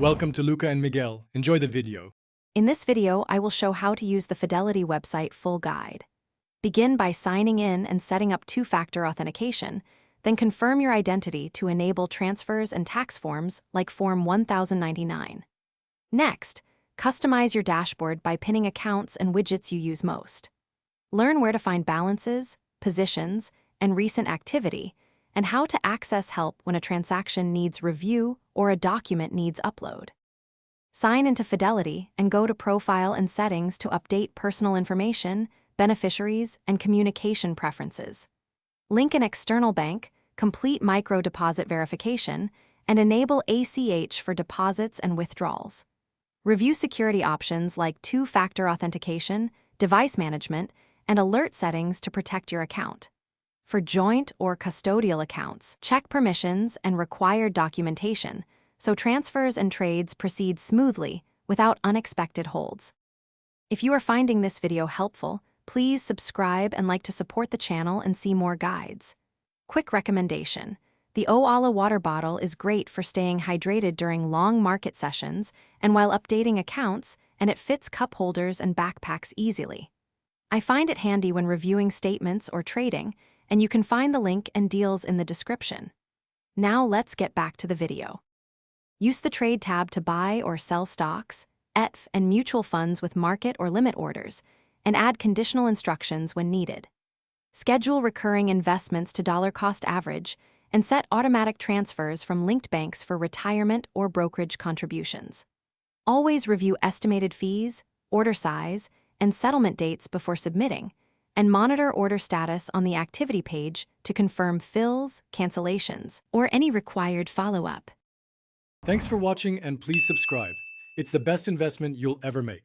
Welcome to Luca and Miguel. Enjoy the video. In this video, I will show how to use the Fidelity website full guide. Begin by signing in and setting up two-factor authentication, then confirm your identity to enable transfers and tax forms like Form 1099. Next, customize your dashboard by pinning accounts and widgets you use most. Learn where to find balances, positions, and recent activity, and how to access help when a transaction needs review or a document needs upload. Sign into Fidelity and go to Profile and Settings to update personal information, beneficiaries, and communication preferences. Link an external bank, complete micro deposit verification, and enable ACH for deposits and withdrawals. Review security options like two-factor authentication, device management, and alert settings to protect your account. For joint or custodial accounts, check permissions and required documentation so transfers and trades proceed smoothly without unexpected holds. If you are finding this video helpful, please subscribe and like to support the channel and see more guides. Quick recommendation: the Oala water bottle is great for staying hydrated during long market sessions and while updating accounts, and it fits cup holders and backpacks easily. I find it handy when reviewing statements or trading, and you can find the link and deals in the description. Now let's get back to the video. Use the Trade tab to buy or sell stocks, ETF, and mutual funds with market or limit orders, and add conditional instructions when needed. Schedule recurring investments to dollar cost average, and set automatic transfers from linked banks for retirement or brokerage contributions. Always review estimated fees, order size, and settlement dates before submitting, and monitor order status on the activity page to confirm fills, cancellations, or any required follow-up. Thanks for watching and please subscribe. It's the best investment you'll ever make.